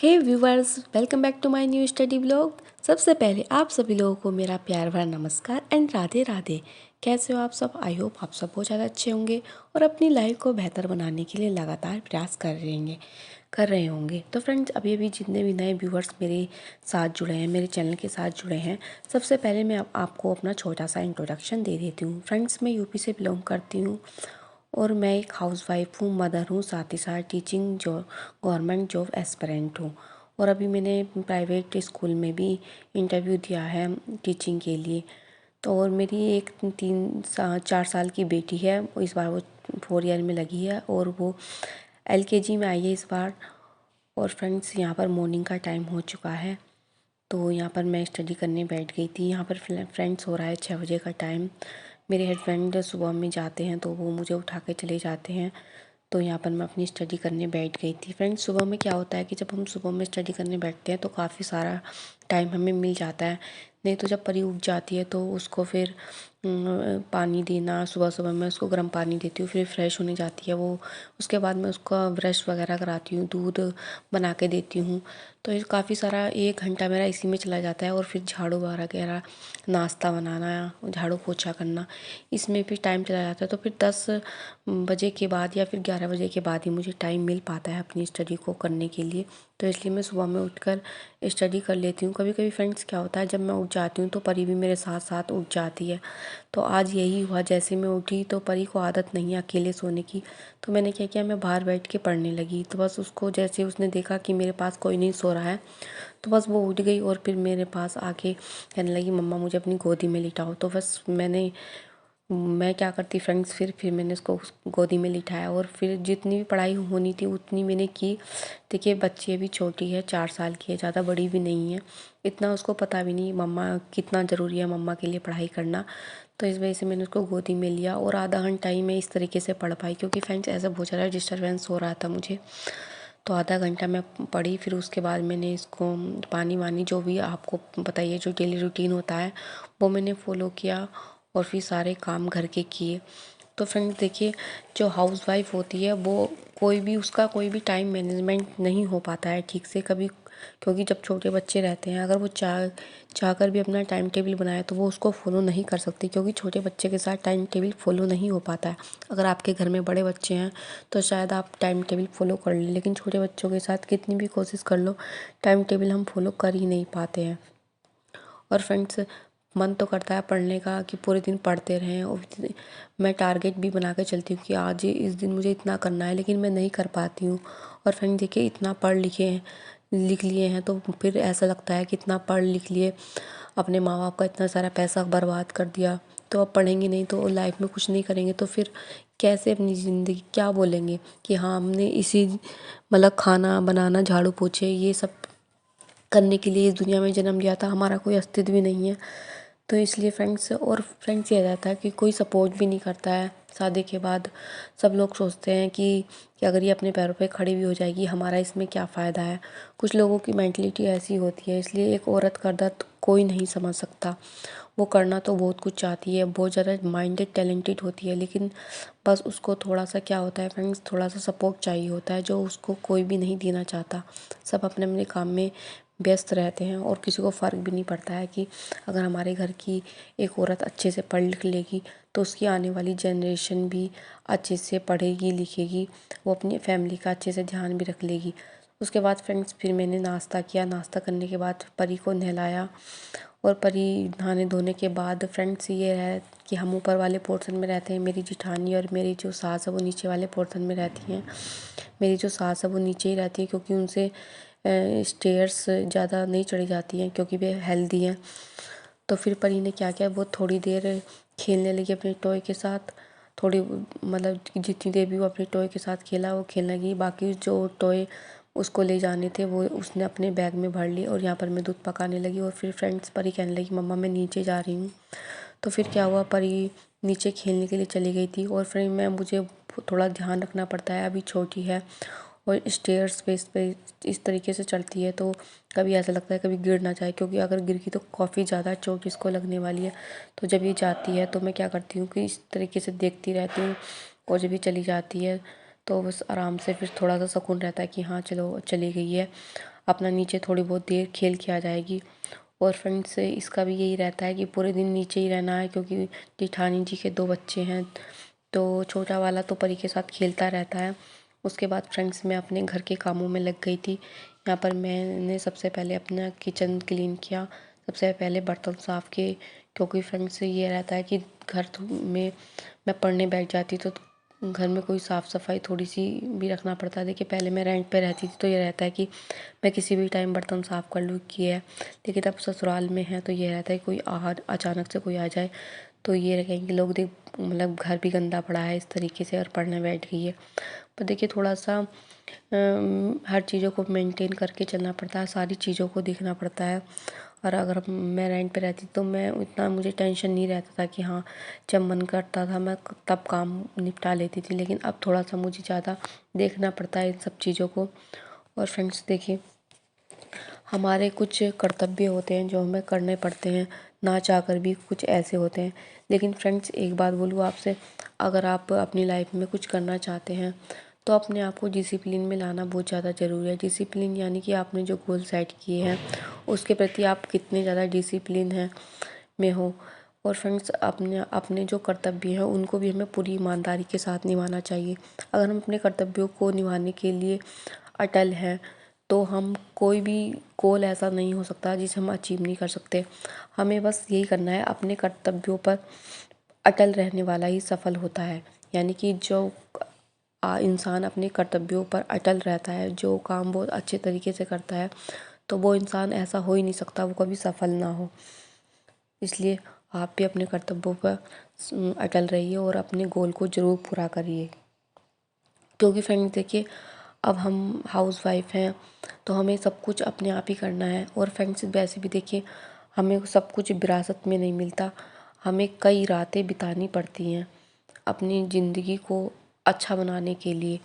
Hey viewers, welcome back to my new study blog. सबसे पहले आप सभी लोगों को मेरा प्यार भरा नमस्कार एंड राधे राधे। कैसे हो आप सब? आई होप आप सब बहुत ज़्यादा अच्छे होंगे और अपनी लाइफ को बेहतर बनाने के लिए लगातार प्रयास कर रहे होंगे। तो फ्रेंड्स, अभी अभी जितने भी नए व्यूवर्स मेरे साथ जुड़े हैं, मेरे चैनल के साथ जुड़े हैं, सबसे पहले मैं आपको अपना छोटा सा इंट्रोडक्शन दे देती हूँ। फ्रेंड्स, मैं यूपी से बिलोंग करती हूँ और मैं एक हाउसवाइफ हूँ, मदर हूँ, साथ ही साथ टीचिंग गवर्नमेंट जॉब एस्पिरेंट हूँ। और अभी मैंने प्राइवेट स्कूल में भी इंटरव्यू दिया है टीचिंग के लिए। तो और मेरी एक 4 साल की बेटी है, इस बार वो 4 ईयर में लगी है और वो LKG में आई है इस बार। और फ्रेंड्स, यहाँ पर मॉर्निंग का टाइम हो चुका है, तो यहाँ पर मैं स्टडी करने बैठ गई थी। यहाँ पर फ्रेंड्स हो रहा है 6 बजे का टाइम। मेरे हस्बैंड सुबह में जाते हैं तो वो मुझे उठा के चले जाते हैं। तो यहाँ पर मैं अपनी स्टडी करने बैठ गई थी। फ्रेंड्स, सुबह में क्या होता है कि जब हम सुबह में स्टडी करने बैठते हैं तो काफ़ी सारा टाइम हमें मिल जाता है। नहीं तो जब परी उठ जाती है तो उसको फिर पानी देना, सुबह सुबह मैं उसको गर्म पानी देती हूँ, फिर फ्रेश होने जाती है वो। उसके बाद मैं उसका ब्रश वगैरह कराती हूँ, दूध बना के देती हूँ। तो ये काफ़ी सारा 1 घंटा मेरा इसी में चला जाता है। और फिर झाड़ू वगैरह, नाश्ता बनाना, झाड़ू पोछा करना, इसमें भी टाइम चला जाता है। तो फिर 10 बजे के बाद या फिर 11 बजे के बाद ही मुझे टाइम मिल पाता है अपनी स्टडी को करने के लिए। तो इसलिए मैं सुबह में उठकर स्टडी कर लेती हूँ। कभी कभी फ्रेंड्स क्या होता है, जब मैं उठ जाती हूँ तो परी भी मेरे साथ साथ उठ जाती है। तो आज यही हुआ, जैसे मैं उठी तो परी को आदत नहीं है अकेले सोने की। तो मैंने क्या किया, मैं बाहर बैठ के पढ़ने लगी। तो बस उसको जैसे उसने देखा कि मेरे पास कोई नहीं सो रहा है, तो बस वो उठ गई और फिर मेरे पास आके कहने लगी, मम्मा मुझे अपनी गोदी में लिटाओ। तो बस मैं क्या करती फ्रेंड्स, फिर मैंने उसको गोदी में लिटाया और फिर जितनी भी पढ़ाई होनी थी उतनी मैंने की। देखिए, बच्ची अभी छोटी है, 4 साल की है, ज़्यादा बड़ी भी नहीं है। इतना उसको पता भी नहीं मम्मा कितना ज़रूरी है मम्मा के लिए पढ़ाई करना। तो इस वजह से मैंने उसको गोदी में लिया और आधा घंटा ही मैं इस तरीके से पढ़ पाई, क्योंकि फ्रेंड्स ऐसा बहुत ज़्यादा डिस्टर्बेंस हो रहा था मुझे। तो आधा घंटा मैं पढ़ी। फिर उसके बाद मैंने इसको पानी वानी, जो भी आपको बताइए जो डेली रूटीन होता है, वो मैंने फॉलो किया और फिर सारे काम घर के किए। तो फ्रेंड्स देखिए, जो हाउसवाइफ होती है वो उसका कोई भी टाइम मैनेजमेंट नहीं हो पाता है ठीक से कभी, क्योंकि जब छोटे बच्चे रहते हैं, अगर वो चाहकर भी अपना टाइम टेबल बनाए तो वो उसको फॉलो नहीं कर सकती, क्योंकि छोटे बच्चे के साथ टाइम टेबल फॉलो नहीं हो पाता है। अगर आपके घर में बड़े बच्चे हैं तो शायद आप टाइम टेबल फॉलो कर लें, लेकिन छोटे बच्चों के साथ कितनी भी कोशिश कर लो, टाइम टेबल हम फॉलो कर ही नहीं पाते हैं। और फ्रेंड्स, मन तो करता है पढ़ने का कि पूरे दिन पढ़ते रहें, और मैं टारगेट भी बना के चलती हूँ कि आज इस दिन मुझे इतना करना है, लेकिन मैं नहीं कर पाती हूँ। और फ्रेंड देखिए, इतना लिख लिए हैं तो फिर ऐसा लगता है कि इतना पढ़ लिख लिए, अपने माँ बाप का इतना सारा पैसा बर्बाद कर दिया, तो अब पढ़ेंगे नहीं तो लाइफ में कुछ नहीं करेंगे तो फिर कैसे अपनी ज़िंदगी क्या बोलेंगे कि हाँ हमने इसी मतलब खाना बनाना, झाड़ू पोछे, ये सब करने के लिए इस दुनिया में जन्म लिया था, हमारा कोई अस्तित्व भी नहीं है। तो इसलिए फ्रेंड्स ये रहता है कि कोई सपोर्ट भी नहीं करता है शादी के बाद। सब लोग सोचते हैं कि अगर ये अपने पैरों पे खड़ी भी हो जाएगी, हमारा इसमें क्या फ़ायदा है। कुछ लोगों की मेंटलिटी ऐसी होती है, इसलिए एक औरत का दर्द कोई नहीं समझ सकता। वो करना तो बहुत कुछ चाहती है, बहुत ज़्यादा माइंडेड टैलेंटेड होती है, लेकिन बस उसको थोड़ा सा क्या होता है फ्रेंड्स, थोड़ा सा सपोर्ट चाहिए होता है, जो उसको कोई भी नहीं देना चाहता। सब अपने अपने काम में व्यस्त रहते हैं और किसी को फ़र्क भी नहीं पड़ता है कि अगर हमारे घर की एक औरत अच्छे से पढ़ लिख लेगी तो उसकी आने वाली जनरेशन भी अच्छे से पढ़ेगी लिखेगी, वो अपनी फैमिली का अच्छे से ध्यान भी रख लेगी। उसके बाद फ्रेंड्स, फिर मैंने नाश्ता किया। नाश्ता करने के बाद परी को नहलाया, और परी नहाने धोने के बाद फ्रेंड्स ये है कि हम ऊपर वाले पोर्शन में रहते हैं, मेरी जिठानी और मेरी जो सास है वो नीचे वाले पोर्शन में रहती हैं। मेरी जो सास है वो नीचे ही रहती है, क्योंकि उनसे स्टेयर्स ज़्यादा नहीं चढ़ी जाती हैं, क्योंकि वे हेल्दी हैं। तो फिर परी ने क्या किया, वो थोड़ी देर खेलने लगी अपने टॉय के साथ। थोड़ी मतलब जितनी देर भी वो अपने टॉय के साथ खेला, वो खेलने लगी। बाकी जो टॉय उसको ले जाने थे वो उसने अपने बैग में भर लिए, और यहाँ पर मैं दूध पकाने लगी। और फिर फ्रेंड्स, परी कहने लगी, मम्मा मैं नीचे जा रही हूँ। तो फिर क्या हुआ, परी नीचे खेलने के लिए चली गई थी। और फिर मुझे थोड़ा ध्यान रखना पड़ता है, अभी छोटी है और स्टेयर्स पे इस तरीके से चढ़ती है, तो कभी ऐसा लगता है कभी गिर ना जाए, क्योंकि अगर गिर गई तो काफ़ी ज़्यादा चोट इसको लगने वाली है। तो जब ये जाती है तो मैं क्या करती हूँ कि इस तरीके से देखती रहती हूँ, और जब ये चली जाती है तो बस आराम से फिर थोड़ा सा सुकून रहता है कि हाँ चलो चली गई है, अपना नीचे थोड़ी बहुत देर खेल के आ जाएगी। और फ्रेंड्स इसका भी यही रहता है कि पूरे दिन नीचे ही रहना है, क्योंकि जेठानी जी के 2 बच्चे हैं। तो छोटा वाला तो परी के साथ खेलता रहता है। उसके बाद फ्रेंड्स मैं अपने घर के कामों में लग गई थी। यहाँ पर मैंने सबसे पहले अपना किचन क्लीन किया, सबसे पहले बर्तन साफ़ किए, क्योंकि फ्रेंड्स ये रहता है कि घर में मैं पढ़ने बैठ जाती तो घर में कोई साफ़ सफाई थोड़ी सी भी रखना पड़ता है। देखिए पहले मैं रेंट पे रहती थी तो ये रहता है कि मैं किसी भी टाइम बर्तन साफ़ कर लूँ की है, लेकिन अब ससुराल में है तो ये रहता है कोई अचानक से कोई आ जाए तो ये कहेंगे लोग देख मतलब घर भी गंदा पड़ा है इस तरीके से और पढ़ने बैठ गई है। पर देखिए थोड़ा सा हर चीज़ों को मेंटेन करके चलना पड़ता है, सारी चीज़ों को देखना पड़ता है। और अगर मैं रेंट पे रहती तो मैं इतना मुझे टेंशन नहीं रहता था कि हाँ जब मन करता था मैं तब काम निपटा लेती थी, लेकिन अब थोड़ा सा मुझे ज़्यादा देखना पड़ता है इन सब चीज़ों को। और फ्रेंड्स देखिए हमारे कुछ कर्तव्य होते हैं जो हमें करने पड़ते हैं, ना चाहकर भी कुछ ऐसे होते हैं। लेकिन फ्रेंड्स एक बात बोलूँ आपसे, अगर आप अपनी लाइफ में कुछ करना चाहते हैं तो अपने आप को डिसिप्लिन में लाना बहुत ज़्यादा ज़रूरी है। डिसिप्लिन यानी कि आपने जो गोल सेट किए हैं उसके प्रति आप कितने ज़्यादा डिसिप्लिन हैं में हो। और फ्रेंड्स अपने अपने जो कर्तव्य हैं उनको भी हमें पूरी ईमानदारी के साथ निभाना चाहिए। अगर हम अपने कर्तव्यों को निभाने के लिए अटल हैं तो हम कोई भी गोल ऐसा नहीं हो सकता जिसे हम अचीव नहीं कर सकते। हमें बस यही करना है, अपने कर्तव्यों पर अटल रहने वाला ही सफल होता है। यानी कि जो इंसान अपने कर्तव्यों पर अटल रहता है, जो काम बहुत अच्छे तरीके से करता है, तो वो इंसान ऐसा हो ही नहीं सकता वो कभी सफल ना हो। इसलिए आप भी अपने कर्तव्यों पर अटल रहिए और अपने गोल को ज़रूर पूरा करिए। क्योंकि फ्रेंड्स देखिए अब हम हाउसवाइफ हैं तो हमें सब कुछ अपने आप ही करना है। और फ्रेंड्स वैसे भी देखिए हमें सब कुछ विरासत में नहीं मिलता, हमें कई रातें बितानी पड़ती हैं अपनी ज़िंदगी को अच्छा बनाने के लिए।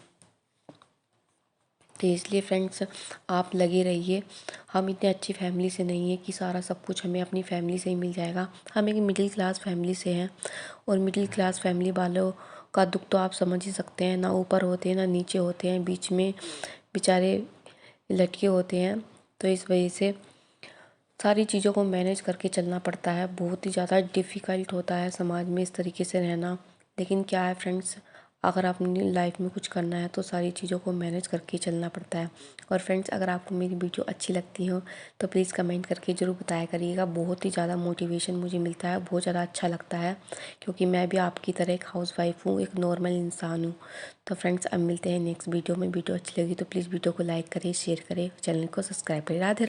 तो इसलिए फ्रेंड्स आप लगे रहिए। हम इतने अच्छी फैमिली से नहीं है कि सारा सब कुछ हमें अपनी फैमिली से ही मिल जाएगा। हम एक मिडिल क्लास फैमिली से हैं और मिडिल क्लास फैमिली वालों का दुख तो आप समझ ही सकते हैं, ना ऊपर होते हैं ना नीचे होते हैं, बीच में बेचारे लटके होते हैं। तो इस वजह से सारी चीज़ों को मैनेज करके चलना पड़ता है। बहुत ही ज़्यादा डिफ़िकल्ट होता है समाज में इस तरीके से रहना। लेकिन क्या है फ्रेंड्स, अगर आप अपनी लाइफ में कुछ करना है तो सारी चीज़ों को मैनेज करके चलना पड़ता है। और फ्रेंड्स अगर आपको मेरी वीडियो अच्छी लगती हो तो प्लीज़ कमेंट करके ज़रूर बताया करिएगा। बहुत ही ज़्यादा मोटिवेशन मुझे मिलता है, बहुत ज़्यादा अच्छा लगता है, क्योंकि मैं भी आपकी तरह एक हाउसवाइफ हूँ, एक नॉर्मल इंसान हूँ। तो फ्रेंड्स अब मिलते हैं नेक्स्ट वीडियो में। वीडियो अच्छी लगी तो प्लीज़ वीडियो को लाइक करें, शेयर करें, चैनल को सब्सक्राइब करें। राधे।